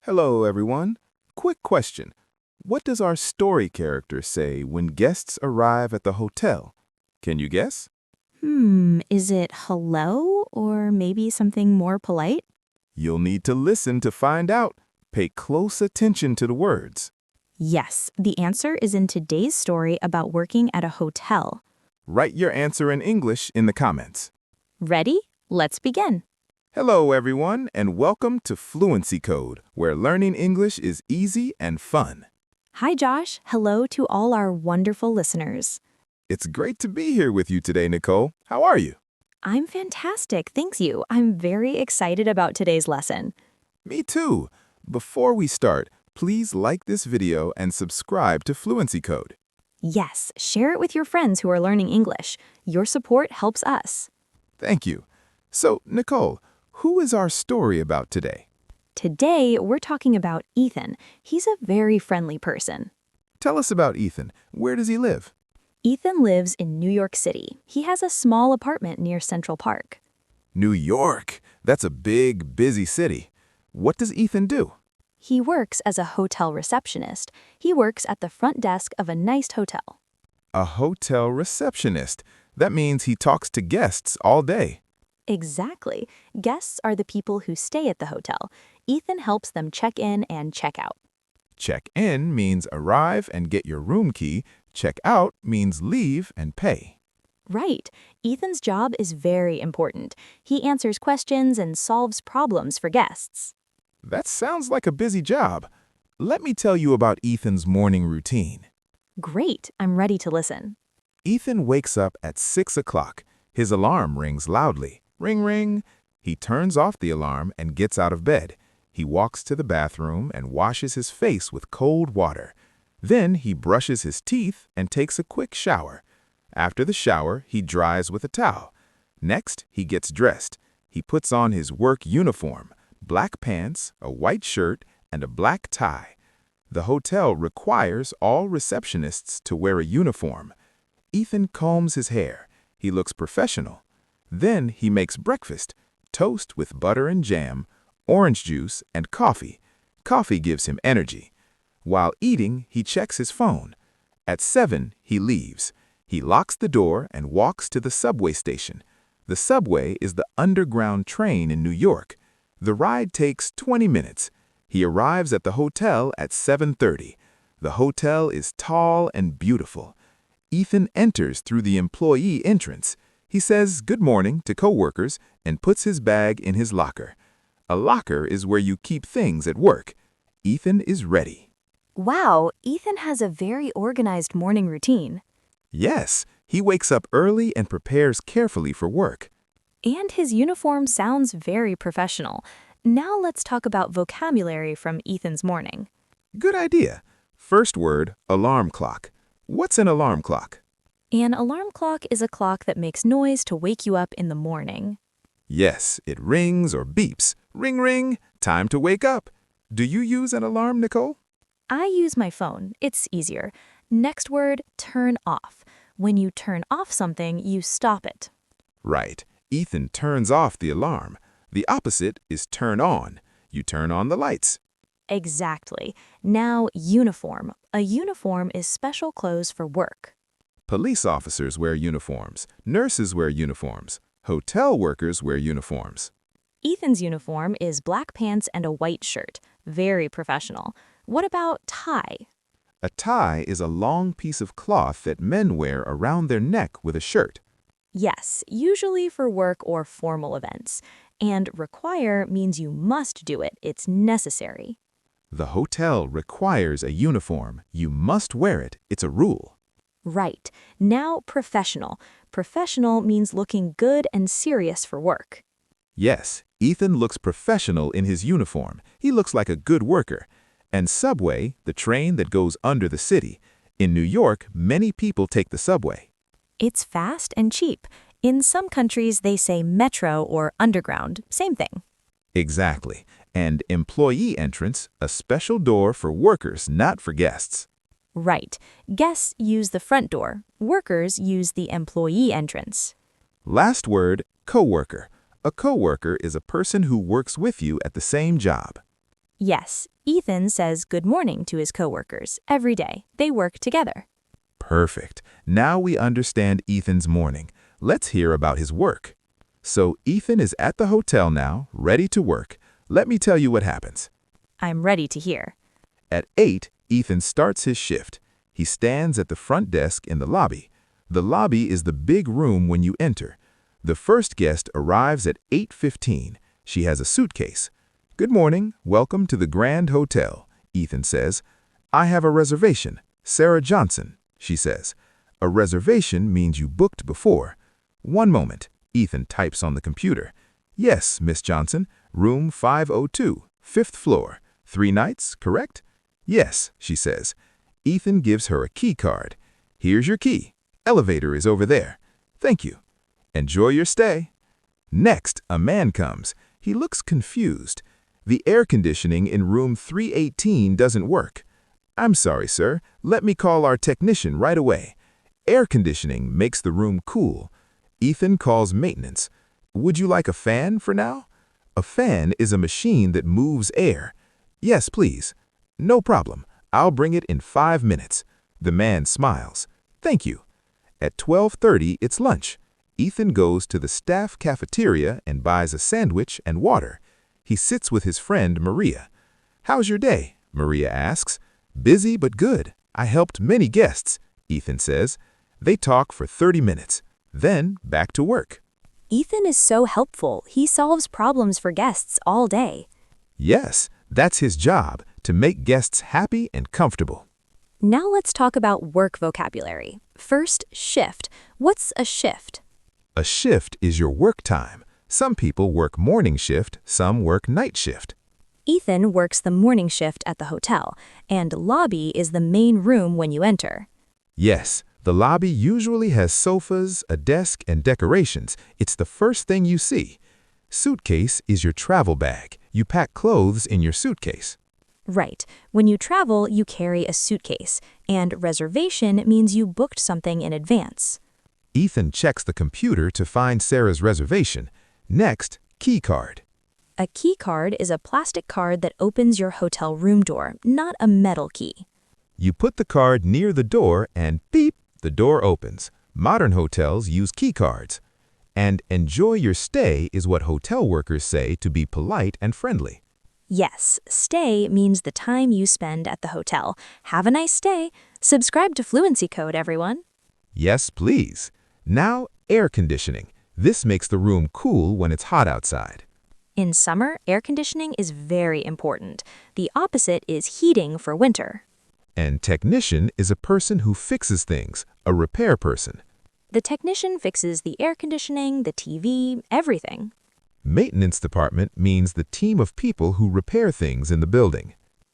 Hello, everyone. Quick question. What does our story character say when guests arrive at the hotel? Can you guess? Is it hello or maybe something more polite? You'll need to listen to find out. Pay close attention to the words. Yes, the answer is in today's story about working at a hotel. Write your answer in English in the comments. Ready? Let's begin. Hello, everyone, and welcome to Fluency Code, where learning English is easy and fun. Hi, Josh. Hello to all our wonderful listeners. It's great to be here with you today, Nicole. How are you? I'm fantastic, thanks you. I'm very excited about today's lesson. Me too. Before we start, please like this video and subscribe to Fluency Code. Yes, share it with your friends who are learning English. Your support helps us. Thank you. So, Nicole, who is our story about today? Today, we're talking about Ethan. He's a very friendly person. Tell us about Ethan. Where does he live? Ethan lives in New York City. He has a small apartment near Central Park. New York. That's a big, busy city. What does Ethan do? He works as a hotel receptionist. He works at the front desk of a nice hotel. A hotel receptionist. That means he talks to guests all day. Exactly. Guests are the people who stay at the hotel. Ethan helps them check in and check out. Check in means arrive and get your room key. Check out means leave and pay. Right. Ethan's job is very important. He answers questions and solves problems for guests. That sounds like a busy job. Let me tell you about Ethan's morning routine. Great. I'm ready to listen. Ethan wakes up at 6 o'clock. His alarm rings loudly. Ring, ring. He turns off the alarm and gets out of bed. He walks to the bathroom and washes his face with cold water. Then he brushes his teeth and takes a quick shower. After the shower, he dries with a towel. Next, he gets dressed. He puts on his work uniform, black pants, a white shirt, and a black tie. The hotel requires all receptionists to wear a uniform. Ethan combs his hair. He looks professional. Then he makes breakfast, toast with butter and jam, orange juice, and coffee. Coffee gives him energy. While eating, he checks his phone. At 7, he leaves. He locks the door and walks to the subway station. The subway is the underground train in New York. The ride takes 20 minutes. He arrives at the hotel at 7:30. The hotel is tall and beautiful. Ethan enters through the employee entrance. He says good morning to coworkers and puts his bag in his locker. A locker is where you keep things at work. Ethan is ready. Wow, Ethan has a very organized morning routine. Yes, he wakes up early and prepares carefully for work. And his uniform sounds very professional. Now let's talk about vocabulary from Ethan's morning. Good idea. First word, alarm clock. What's an alarm clock? An alarm clock is a clock that makes noise to wake you up in the morning. Yes, it rings or beeps. Ring, ring. Time to wake up. Do you use an alarm, Nicole? I use my phone. It's easier. Next word, turn off. When you turn off something, you stop it. Right. Ethan turns off the alarm. The opposite is turn on. You turn on the lights. Exactly. Now, uniform. A uniform is special clothes for work. Police officers wear uniforms. Nurses wear uniforms. Hotel workers wear uniforms. Ethan's uniform is black pants and a white shirt. Very professional. What about tie? A tie is a long piece of cloth that men wear around their neck with a shirt. Yes, usually for work or formal events. And require means you must do it. It's necessary. The hotel requires a uniform. You must wear it. It's a rule. Right. Now, professional. Professional means looking good and serious for work. Yes, Ethan looks professional in his uniform. He looks like a good worker. And subway, the train that goes under the city. In New York, many people take the subway. It's fast and cheap. In some countries, they say metro or underground. Same thing. Exactly. And employee entrance, a special door for workers, not for guests. Right. Guests use the front door. Workers use the employee entrance. Last word, coworker. A coworker is a person who works with you at the same job. Yes, Ethan says good morning to his coworkers every day. They work together. Perfect. Now we understand Ethan's morning. Let's hear about his work. So Ethan is at the hotel now, ready to work. Let me tell you what happens. I'm ready to hear. At 8, Ethan starts his shift. He stands at the front desk in the lobby. The lobby is the big room when you enter. The first guest arrives at 8:15. She has a suitcase. "Good morning. Welcome to the Grand Hotel," Ethan says. "I have a reservation. Sarah Johnson," she says. A reservation means you booked before. "One moment," Ethan types on the computer. "Yes, Miss Johnson, room 502, 5th floor. 3 nights, correct?" "Yes," she says. Ethan gives her a key card. "Here's your key. Elevator is over there." "Thank you." "Enjoy your stay." Next, a man comes. He looks confused. "The air conditioning in room 318 doesn't work." "I'm sorry, sir. Let me call our technician right away." Air conditioning makes the room cool. Ethan calls maintenance. "Would you like a fan for now?" A fan is a machine that moves air. "Yes, please." "No problem. I'll bring it in 5 minutes." The man smiles. "Thank you." At 12:30, it's lunch. Ethan goes to the staff cafeteria and buys a sandwich and water. He sits with his friend Maria. "How's your day?" Maria asks. "Busy but good. I helped many guests," Ethan says. They talk for 30 minutes. Then back to work. Ethan is so helpful. He solves problems for guests all day. Yes, that's his job, to make guests happy and comfortable. Now let's talk about work vocabulary. First, shift. What's a shift? A shift is your work time. Some people work morning shift, some work night shift. Ethan works the morning shift at the hotel, and lobby is the main room when you enter. Yes, the lobby usually has sofas, a desk, and decorations. It's the first thing you see. Suitcase is your travel bag. You pack clothes in your suitcase. Right. When you travel, you carry a suitcase, and reservation means you booked something in advance. Ethan checks the computer to find Sarah's reservation. Next, key card. A key card is a plastic card that opens your hotel room door, not a metal key. You put the card near the door and beep, the door opens. Modern hotels use key cards. And enjoy your stay is what hotel workers say to be polite and friendly. Yes, stay means the time you spend at the hotel. Have a nice stay. Subscribe to Fluency Code, everyone. Yes, please. Now, air conditioning. This makes the room cool when it's hot outside. In summer, air conditioning is very important. The opposite is heating for winter. And technician is a person who fixes things, a repair person. The technician fixes the air conditioning, the TV, everything. Maintenance department means the team of people who repair things in the building.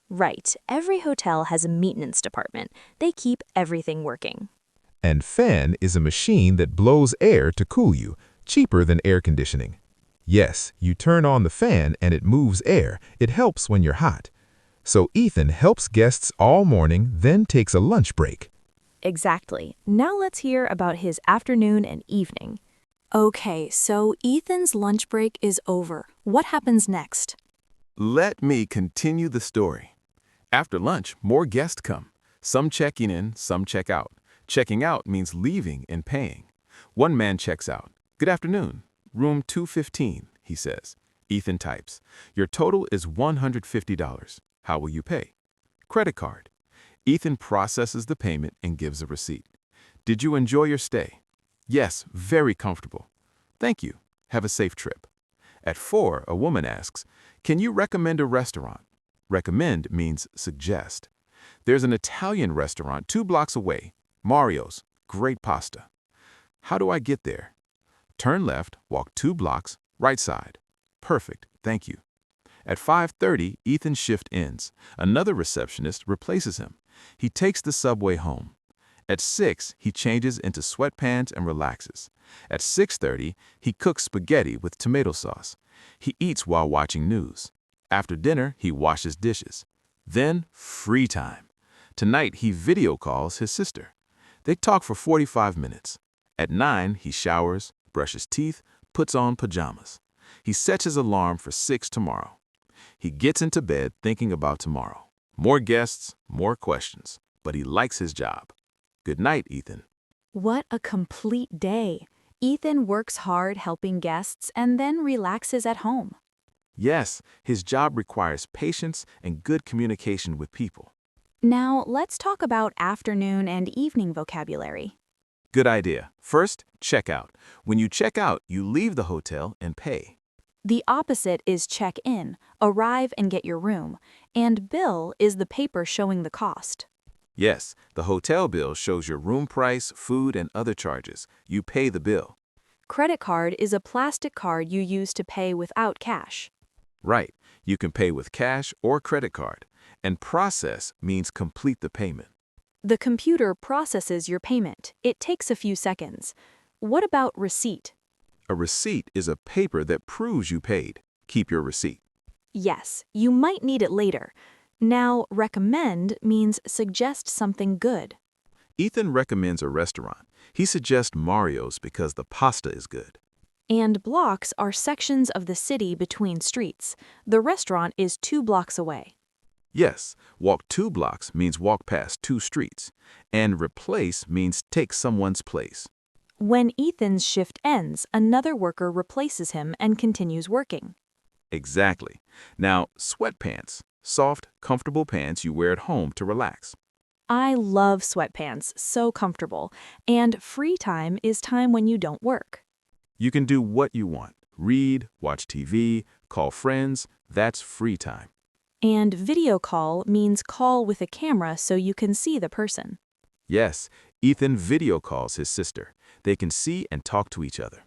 Right. Every hotel has a maintenance department. They keep everything working. And fan is a machine that blows air to cool you, cheaper than air conditioning. Yes, you turn on the fan and it moves air. It helps when you're hot. So Ethan helps guests all morning, then takes a lunch break. Exactly. Now let's hear about his afternoon and evening. Okay, so Ethan's lunch break is over. What happens next? Let me continue the story. After lunch, more guests come. Some checking in, some check out. Checking out means leaving and paying. One man checks out. "Good afternoon. Room 215, he says. Ethan types. "Your total is $150. How will you pay?" "Credit card." Ethan processes the payment and gives a receipt. "Did you enjoy your stay?" "Yes, very comfortable." "Thank you. Have a safe trip." At 4, a woman asks, "Can you recommend a restaurant?" Recommend means suggest. "There's an Italian restaurant 2 blocks away. Mario's. Great pasta." "How do I get there?" "Turn left, walk 2 blocks, right side." "Perfect, thank you." At 5:30, Ethan's shift ends. Another receptionist replaces him. He takes the subway home. At 6, he changes into sweatpants and relaxes. At 6:30, he cooks spaghetti with tomato sauce. He eats while watching news. After dinner, he washes dishes. Then, free time. Tonight, he video calls his sister. They talk for 45 minutes. At 9, he showers, brushes teeth, puts on pajamas. He sets his alarm for 6 tomorrow. He gets into bed thinking about tomorrow. More guests, more questions, but he likes his job. Good night, Ethan. What a complete day. Ethan works hard helping guests and then relaxes at home. Yes, his job requires patience and good communication with people. Now, let's talk about afternoon and evening vocabulary. Good idea. First, check out. When you check out, you leave the hotel and pay. The opposite is check in, arrive and get your room, and bill is the paper showing the cost. Yes, the hotel bill shows your room price, food, and other charges. You pay the bill. Credit card is a plastic card you use to pay without cash. Right. You can pay with cash or credit card. And process means complete the payment. The computer processes your payment. It takes a few seconds. What about receipt? A receipt is a paper that proves you paid. Keep your receipt. Yes, you might need it later. Now, recommend means suggest something good. Ethan recommends a restaurant. He suggests Mario's because the pasta is good. And blocks are sections of the city between streets. The restaurant is 2 blocks away. Yes, walk 2 blocks means walk past 2 streets. And replace means take someone's place. When Ethan's shift ends, another worker replaces him and continues working. Exactly. Now, sweatpants. Soft, comfortable pants you wear at home to relax. I love sweatpants, so comfortable. And free time is time when you don't work. You can do what you want. Read, watch TV, call friends. That's free time. And video call means call with a camera so you can see the person. Yes, Ethan video calls his sister. They can see and talk to each other.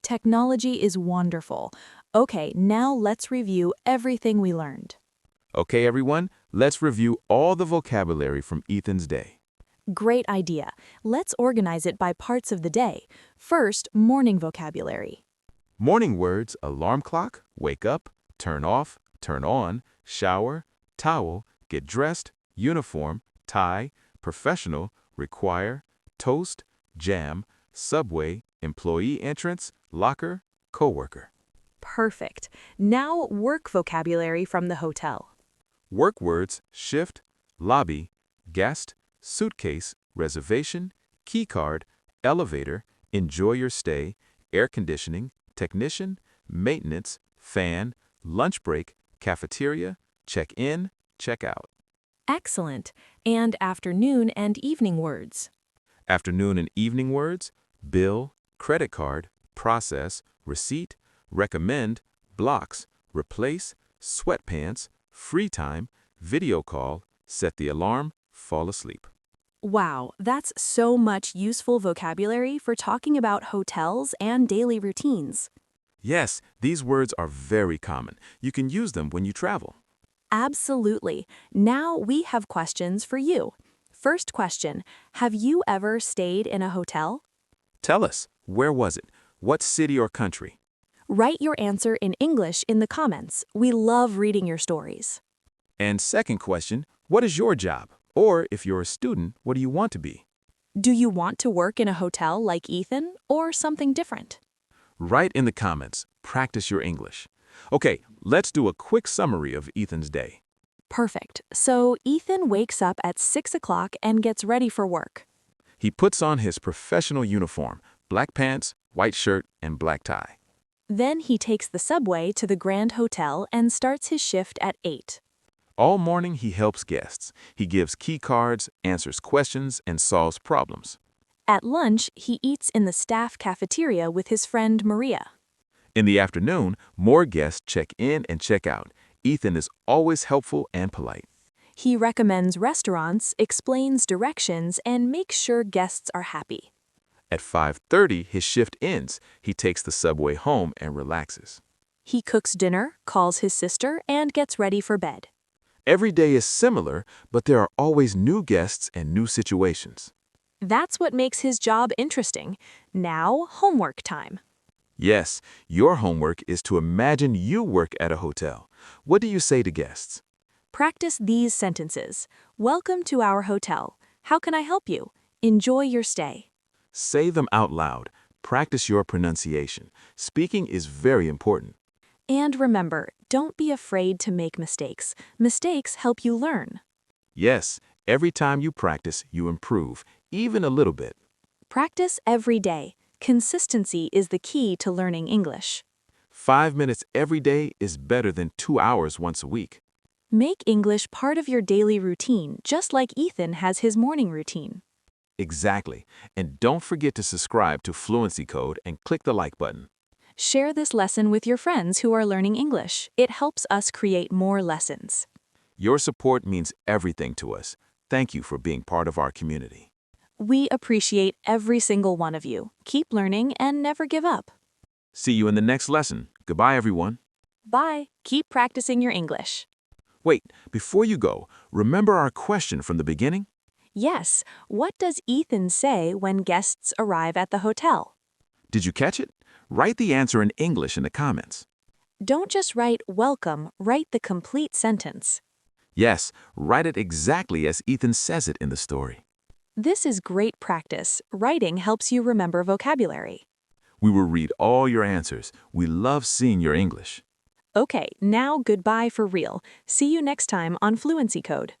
Technology is wonderful. Okay, now let's review everything we learned. Okay, everyone, let's review all the vocabulary from Ethan's day. Great idea. Let's organize it by parts of the day. First, morning vocabulary. Morning words: alarm clock, wake up, turn off, turn on, shower, towel, get dressed, uniform, tie, professional, require, toast, jam, subway, employee entrance, locker, coworker. Perfect. Now, work vocabulary from the hotel. Work words: shift, lobby, guest, suitcase, reservation, key card, elevator, enjoy your stay, air conditioning, technician, maintenance, fan, lunch break, cafeteria, check in, check out. Excellent. And afternoon and evening words. Afternoon and evening words: bill, credit card, process, receipt, recommend, blocks, replace, sweatpants, free time, video call, set the alarm, fall asleep. Wow, that's so much useful vocabulary for talking about hotels and daily routines. Yes, these words are very common. You can use them when you travel. Absolutely. Now we have questions for you. First question, have you ever stayed in a hotel? Tell us, where was it? What city or country? Write your answer in English in the comments. We love reading your stories. And second question, what is your job? Or if you're a student, what do you want to be? Do you want to work in a hotel like Ethan or something different? Write in the comments. Practice your English. Okay, let's do a quick summary of Ethan's day. Perfect. So Ethan wakes up at 6 o'clock and gets ready for work. He puts on his professional uniform, black pants, white shirt, and black tie. Then he takes the subway to the Grand Hotel and starts his shift at 8. All morning he helps guests. He gives key cards, answers questions, and solves problems. At lunch, he eats in the staff cafeteria with his friend Maria. In the afternoon, more guests check in and check out. Ethan is always helpful and polite. He recommends restaurants, explains directions, and makes sure guests are happy. At 5:30, his shift ends. He takes the subway home and relaxes. He cooks dinner, calls his sister, and gets ready for bed. Every day is similar, but there are always new guests and new situations. That's what makes his job interesting. Now, homework time. Yes, your homework is to imagine you work at a hotel. What do you say to guests? Practice these sentences. Welcome to our hotel. How can I help you? Enjoy your stay. Say them out loud. Practice your pronunciation. Speaking is very important. And remember, don't be afraid to make mistakes. Mistakes help you learn. Yes, every time you practice, you improve, even a little bit. Practice every day. Consistency is the key to learning English. 5 minutes every day is better than 2 hours once a week. Make English part of your daily routine, just like Ethan has his morning routine. Exactly. And don't forget to subscribe to Fluency Code and click the like button. Share this lesson with your friends who are learning English. It helps us create more lessons. Your support means everything to us. Thank you for being part of our community. We appreciate every single one of you. Keep learning and never give up. See you in the next lesson. Goodbye, everyone. Bye. Keep practicing your English. Wait, before you go, remember our question from the beginning? Yes, what does Ethan say when guests arrive at the hotel? Did you catch it? Write the answer in English in the comments. Don't just write welcome, write the complete sentence. Yes, write it exactly as Ethan says it in the story. This is great practice. Writing helps you remember vocabulary. We will read all your answers. We love seeing your English. Okay, now goodbye for real. See you next time on Fluency Code.